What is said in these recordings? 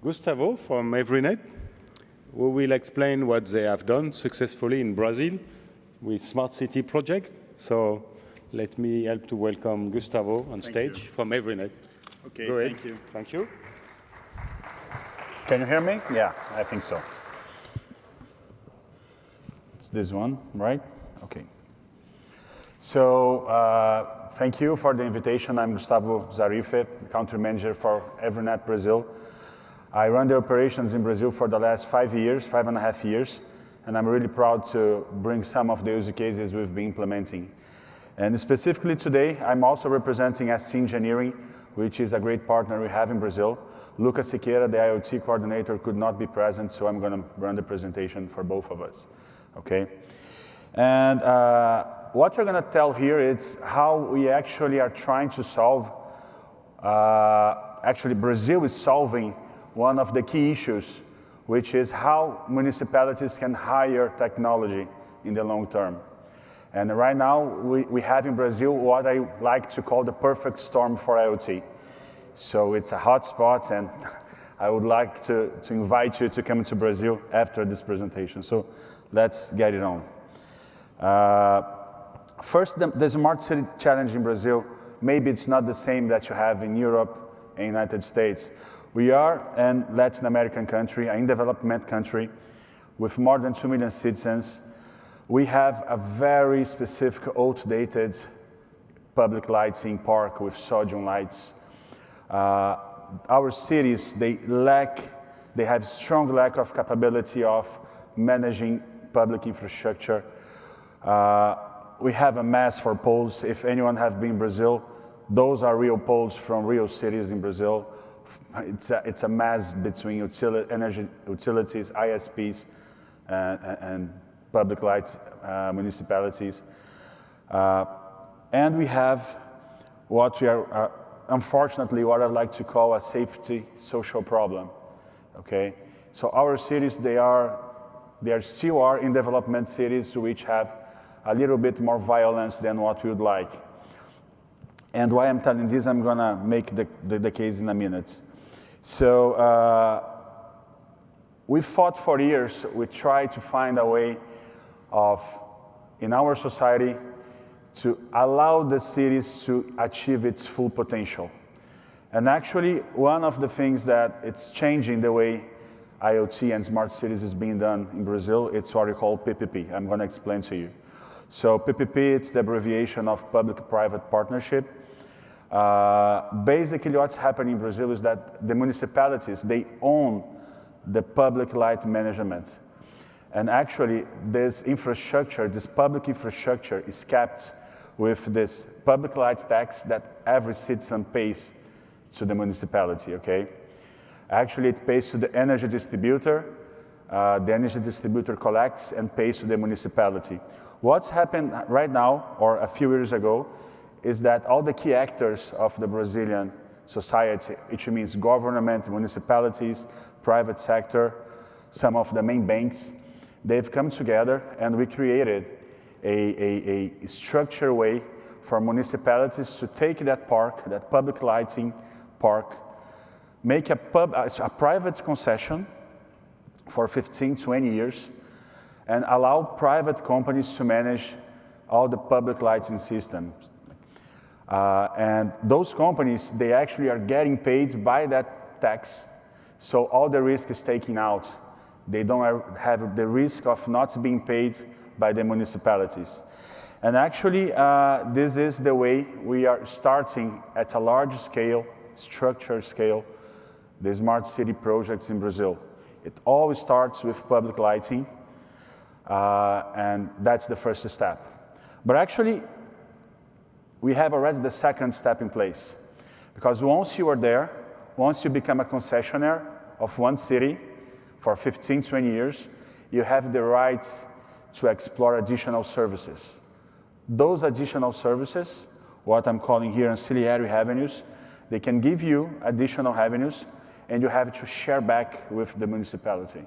Gustavo from Everynet, who will explain what they have done successfully in Brazil with Smart City project. So let me help to welcome Gustavo on stage from Everynet. Okay, Go ahead. thank you. Thank you. Can you hear me? Yeah, I think so. It's this one, right? Okay. So thank you for the invitation. I'm Gustavo Zarife, country manager for Everynet Brazil. I run the operations in Brazil for the last 5.5 years, and I'm really proud to bring some of the use cases we've been implementing. And specifically today, I'm also representing ST Engineering, which is a great partner we have in Brazil. Lucas Siqueira, the IoT coordinator, could not be present, so I'm going to run the presentation for both of us. Okay? And what we're going to tell here is how we actually are trying to solve, actually Brazil is solving one of the key issues, which is how municipalities can hire technology in the long term. And right now, we have in Brazil what I like to call the perfect storm for IoT. So it's a hot spot, and I would like to invite you to come to Brazil after this presentation. So let's get it on. First, the Smart City Challenge in Brazil, maybe it's not the same that you have in Europe and United States. We are a Latin American country, an in-development country, with more than 2 million citizens. We have a very specific, outdated public lighting park with sodium lights. Our cities, they have strong lack of capability of managing public infrastructure. We have a mess for poles. If anyone has been in Brazil, those are real poles from real cities in Brazil. It's a mess between energy utilities, ISPs, and public lights, municipalities. And we have what we are, unfortunately, what I'd like to call a safety social problem, okay? So our cities, they still are in development cities which have a little bit more violence than what we would like. And why I'm telling this, I'm gonna make the case in a minute. So we fought for years. We tried to find a way of, in our society, to allow the cities to achieve its full potential. And actually, one of the things that it's changing the way IoT and smart cities is being done in Brazil, it's what we call PPP. I'm going to explain to you. So PPP, it's the abbreviation of public-private partnership. Basically, what's happening in Brazil is that the municipalities, they own the public light management. And actually, this infrastructure, this public infrastructure is kept with this public light tax that every citizen pays to the municipality, okay? Actually, it pays to the energy distributor. The energy distributor collects and pays to the municipality. What's happened right now, or a few years ago, is that all the key actors of the Brazilian society, which means government, municipalities, private sector, some of the main banks, they've come together and we created a structured way for municipalities to take that park, that public lighting park, make a private concession for 15, 20 years, and allow private companies to manage all the public lighting systems. And those companies, they actually are getting paid by that tax, so all the risk is taken out. They don't have the risk of not being paid by the municipalities. And actually, this is the way we are starting at a large scale, structured scale, the smart city projects in Brazil. It always starts with public lighting, and that's the first step. But actually, we have already the second step in place. Because once you are there, once you become a concessionaire of one city for 15, 20 years, you have the right to explore additional services. Those additional services, what I'm calling here ancillary revenues, they can give you additional revenues, and you have to share back with the municipality.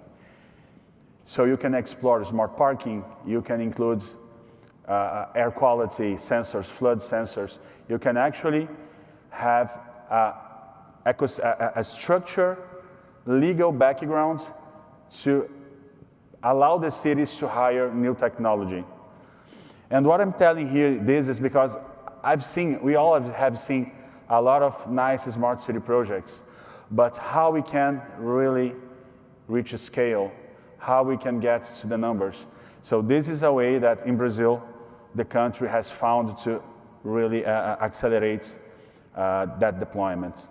So you can explore smart parking, you can include air quality sensors, flood sensors. You can actually have a structure legal background to allow the cities to hire new technology. And what I'm telling here this is because we all have seen a lot of nice smart city projects, but how we can really reach a scale, how we can get to the numbers. So this is a way that in Brazil, the country has found to really accelerate that deployment.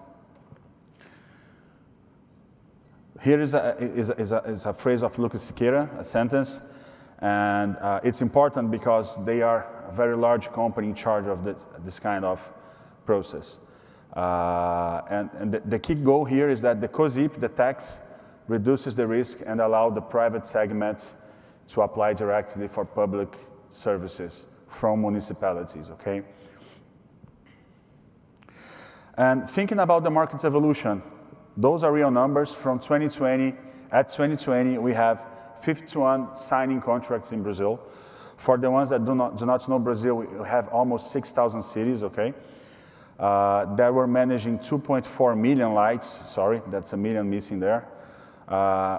Here is a phrase of Lucas Siqueira, a sentence, and it's important because they are a very large company in charge of this kind of process. And the key goal here is that the COSIP, the tax, reduces the risk and allow the private segment to apply directly for public services from municipalities, okay? And thinking about the market's evolution, those are real numbers from 2020. At 2020, we have 51 signing contracts in Brazil. For the ones that do not know Brazil, we have almost 6,000 cities, okay? That we're managing 2.4 million lights. Sorry, that's a million missing there.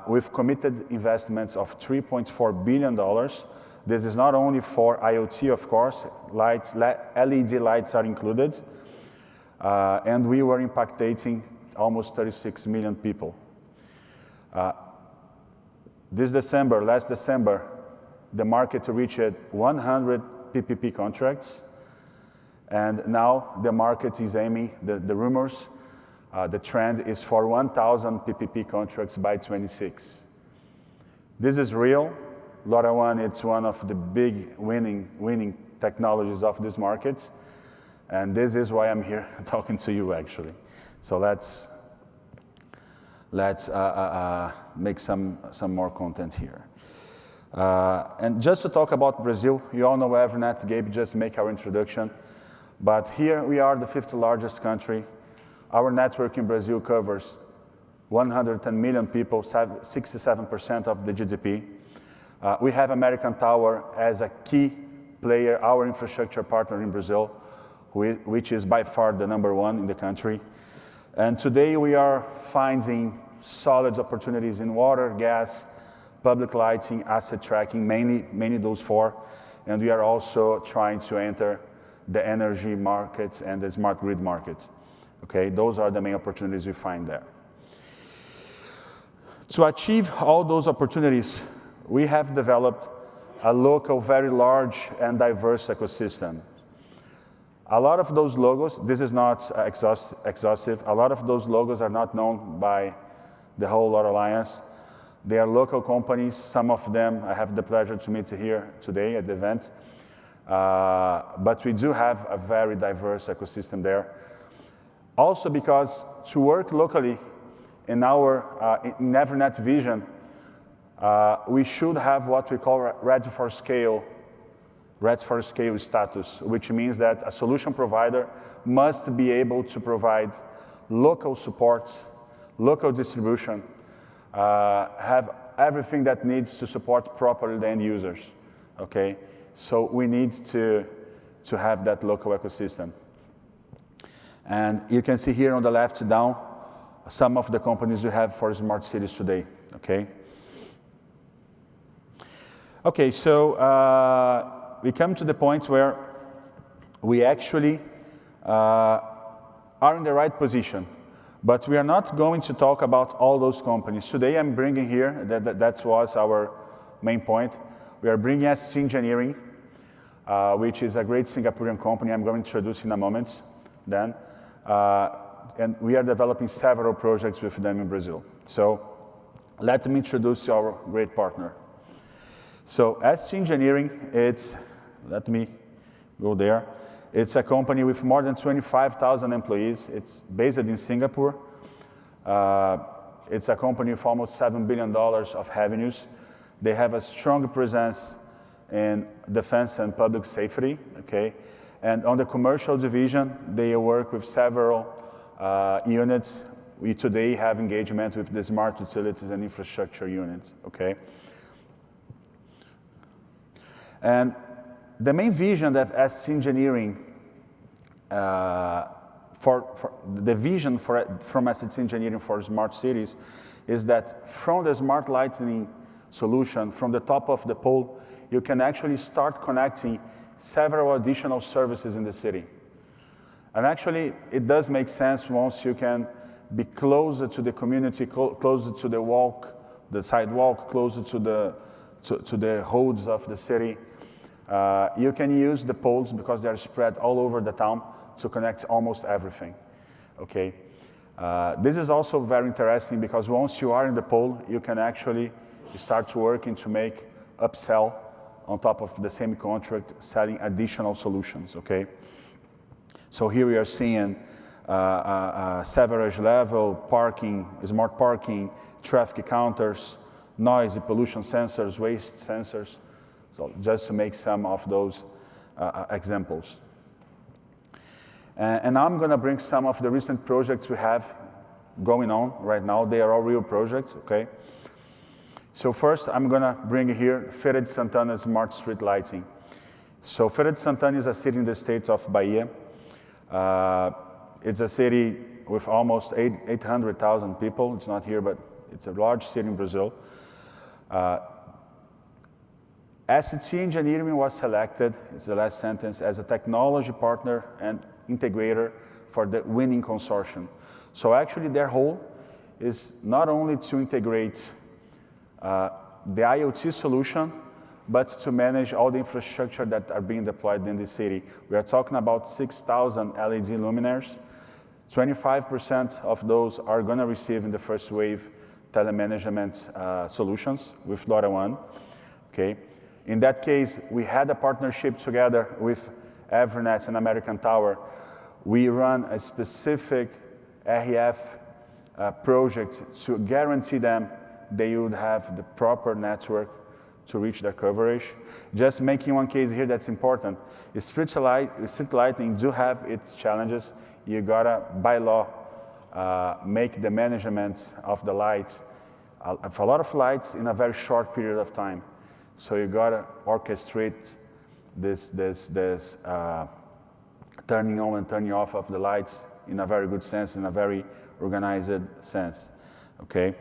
With committed investments of $3.4 billion. This is not only for IoT, of course. Lights, LED lights are included. And we were impacting almost 36 million people. Last December, the market reached 100 PPP contracts. And now the market is aiming, the rumors, the trend is for 1,000 PPP contracts by 26. This is real. LoRaWAN, it's one of the big winning technologies of this market. And this is why I'm here talking to you, actually. So let's make some more content here. And just to talk about Brazil, you all know Evernet. Gabe just make our introduction. But here we are the 5th largest country. Our network in Brazil covers 110 million people, 67% of the GDP. We have American Tower as a key player, our infrastructure partner in Brazil, which is by far the #1 in the country. And today we are finding solid opportunities in water, gas, public lighting, asset tracking, mainly those four. And we are also trying to enter the energy markets and the smart grid markets. Okay, those are the main opportunities we find there. To achieve all those opportunities, we have developed a local, very large and diverse ecosystem. A lot of those logos, this is not exhaustive, a lot of those logos are not known by the whole LoRa Alliance. They are local companies. Some of them I have the pleasure to meet here today at the event. But we do have a very diverse ecosystem there. Also because to work locally in our in Evernet vision, we should have what we call ready for scale status, which means that a solution provider must be able to provide local support, local distribution, have everything that needs to support properly the end users, okay? So we need to have that local ecosystem. And you can see here on the left down some of the companies we have for smart cities today, okay? Okay, so we come to the point where we actually are in the right position. But we are not going to talk about all those companies. Today I'm bringing here, that was our main point. We are bringing ST Engineering, which is a great Singaporean company I'm going to introduce in a moment then. And we are developing several projects with them in Brazil. So let me introduce our great partner. So ST Engineering, let me go there. It's a company with more than 25,000 employees. It's based in Singapore. It's a company with almost $7 billion of revenues. They have a strong presence in defense and public safety, okay? And on the commercial division, they work with several units. We today have engagement with the smart utilities and infrastructure units, okay? And the main vision that ST Engineering for the vision from STC engineering for smart cities is that from the smart lighting solution, from the top of the pole, you can actually start connecting several additional services in the city. And actually, it does make sense once you can be closer to the community, closer to the sidewalk, closer to the roads of the city. You can use the poles because they're spread all over the town to connect almost everything, okay? This is also very interesting because once you are in the pole, you can actually start working to make upsell on top of the same contract, selling additional solutions, okay? So here we are seeing severage level, parking, smart parking, traffic counters, noise, pollution sensors, waste sensors. So just to make some of those examples. And now I'm going to bring some of the recent projects we have going on right now. They are all real projects, okay? So first, I'm going to bring here Feira de Santana smart street lighting. So Feira de Santana is a city in the state of Bahia. It's a city with almost 800,000 people. It's not here, but it's a large city in Brazil. STC Engineering was selected, it's the last sentence, as a technology partner and integrator for the winning consortium. So actually their role is not only to integrate the IoT solution, but to manage all the infrastructure that are being deployed in the city. We are talking about 6,000 LED luminaires. 25% of those are going to receive in the first wave telemanagement solutions with LoRaWAN. Okay. In that case, we had a partnership together with Everynet and American Tower. We run a specific RF project to guarantee them they would have the proper network to reach their coverage. Just making one case here that's important. Street lighting do have its challenges. You gotta, by law, make the management of the lights, a lot of lights in a very short period of time. So you gotta orchestrate this turning on and turning off of the lights in a very good sense, in a very organized sense, okay?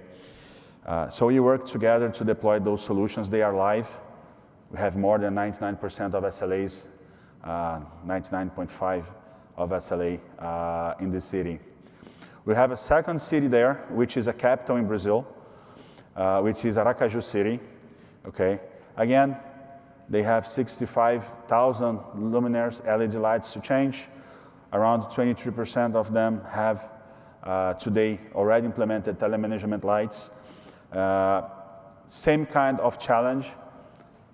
So we work together to deploy those solutions. They are live. We have more than 99% of SLAs, 99.5 of SLA in the city. We have a second city there, which is a capital in Brazil, which is Aracaju city, okay? Again, they have 65,000 luminaires, LED lights to change. Around 23% of them have today already implemented telemanagement lights. Same kind of challenge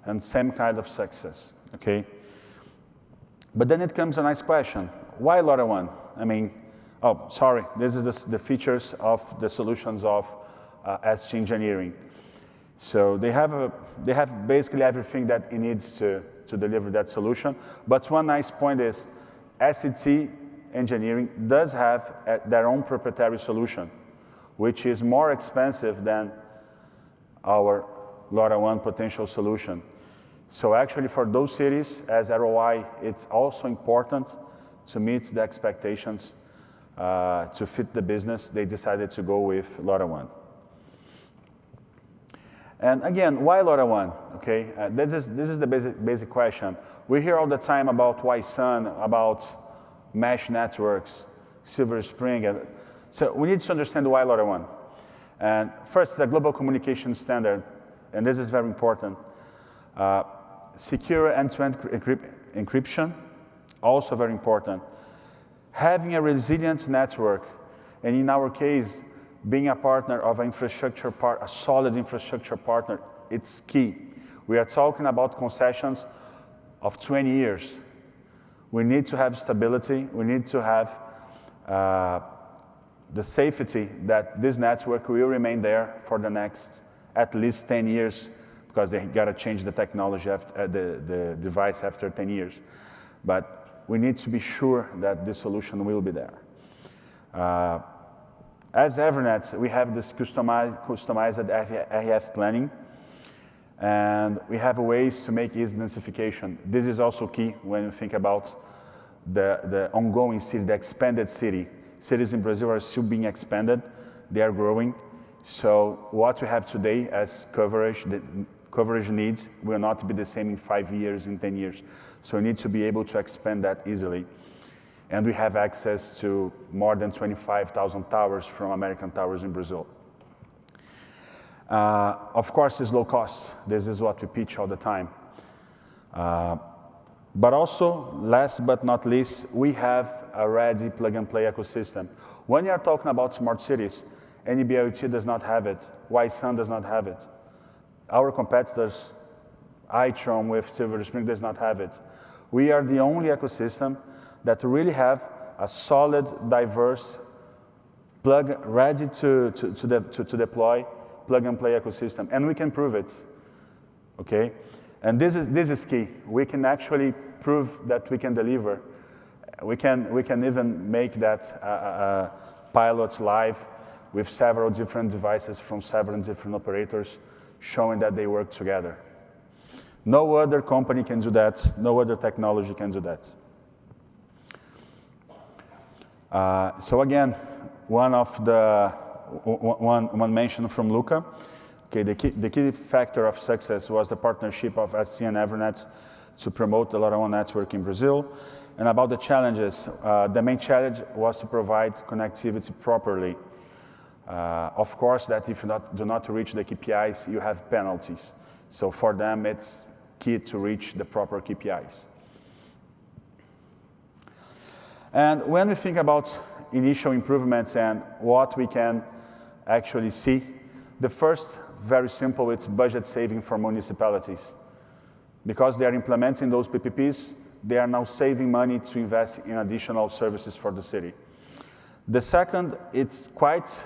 and same kind of success, okay? But then it comes a nice question. Why LoRaWAN? I mean, oh, sorry, this is the features of the solutions of ST Engineering. So they have basically everything that it needs to deliver that solution. But one nice point is ST Engineering does have their own proprietary solution, which is more expensive than our LoRaWAN potential solution. So actually for those cities, as ROI, it's also important to meet the expectations to fit the business. They decided to go with LoRaWAN. And again, why LoRaWAN? Okay, this is the basic question. We hear all the time about Wi-Sun, about mesh networks, Silver Spring. So we need to understand why LoRaWAN. And first, it's a global communication standard, and this is very important. Secure end-to-end encryption, also very important. Having a resilient network, and in our case, being a partner of an infrastructure a solid infrastructure partner, it's key. We are talking about concessions of 20 years. We need to have stability. We need to have the safety that this network will remain there for the next at least 10 years, because they got to change the technology after the device after 10 years. But we need to be sure that this solution will be there. As Evernet, we have this customized RF planning, and we have ways to make easy densification. This is also key when you think about the ongoing city, the expanded city. Cities in Brazil are still being expanded. They are growing. So what we have today as coverage, the coverage needs will not be the same in 5 years, in 10 years. So we need to be able to expand that easily. And we have access to more than 25,000 towers from American Towers in Brazil. Of course, it's low cost. This is what we pitch all the time. But also, last but not least, we have a ready plug-and-play ecosystem. When you are talking about smart cities, NB-IoT does not have it. Wi-Sun does not have it. Our competitors, iTron with Silver Spring does not have it. We are the only ecosystem that really have a solid, diverse, ready to deploy plug-and-play ecosystem, and we can prove it. Okay, and this is key. We can actually prove that we can deliver. We can even make that pilots live with several different devices from several different operators, showing that they work together. No other company can do that. No other technology can do that. So again, one mention from Luca. Okay, the key factor of success was the partnership of ATC and Everynet to promote the LoRaWAN network in Brazil. And about the challenges, the main challenge was to provide connectivity properly. Of course, that if you do not reach the KPIs, you have penalties. So for them, it's key to reach the proper KPIs. And when we think about initial improvements and what we can actually see, the first, very simple, it's budget saving for municipalities. Because they are implementing those PPPs, they are now saving money to invest in additional services for the city. The second, it's quite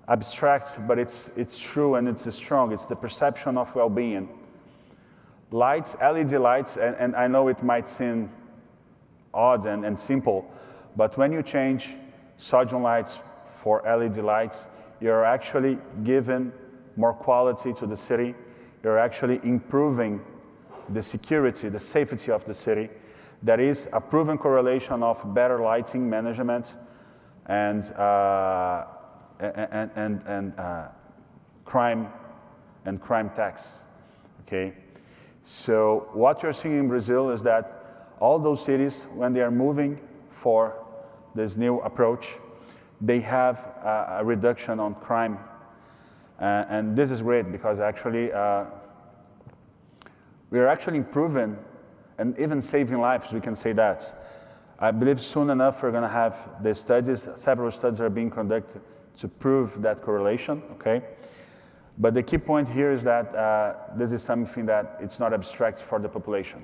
abstract, but it's true and it's strong. It's the perception of well-being. Lights, LED lights, and I know it might seem odd and simple, but when you change sodium lights for LED lights, you're actually giving more quality to the city. You're actually improving the security, the safety of the city. There is a proven correlation of better lighting management and crime tax. Okay, so what you're seeing in Brazil is that all those cities, when they are moving for this new approach, they have a reduction on crime. And this is great because actually we are actually improving and even saving lives, we can say that. I believe soon enough we're going to have the studies, several studies are being conducted to prove that correlation, okay? But the key point here is that this is something that it's not abstract for the population.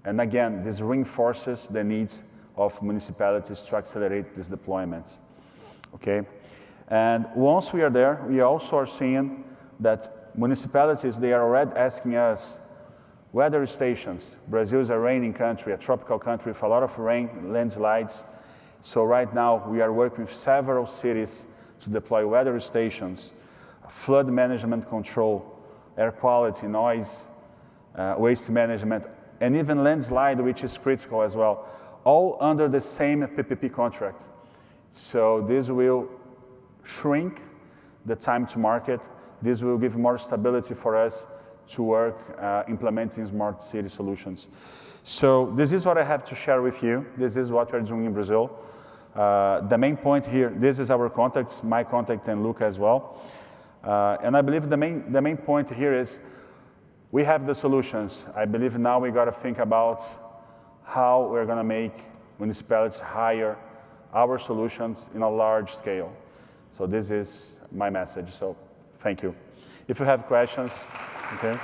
And again, this reinforces the needs of municipalities to accelerate this deployment, okay? And once we are there, we also are seeing that municipalities, they are already asking us, weather stations. Brazil is a raining country, a tropical country with a lot of rain, landslides. So right now, we are working with several cities to deploy weather stations, flood management control, air quality, noise, waste management, and even landslide, which is critical as well, all under the same PPP contract. So this will shrink the time to market. This will give more stability for us to work implementing smart city solutions. So this is what I have to share with you. This is what we're doing in Brazil. The main point here, this is our contacts, my contact and Luca as well. And I believe the main point here is we have the solutions. I believe now we got to think about how we're going to make municipalities hire our solutions in a large scale. So this is my message. So thank you. If you have questions, okay.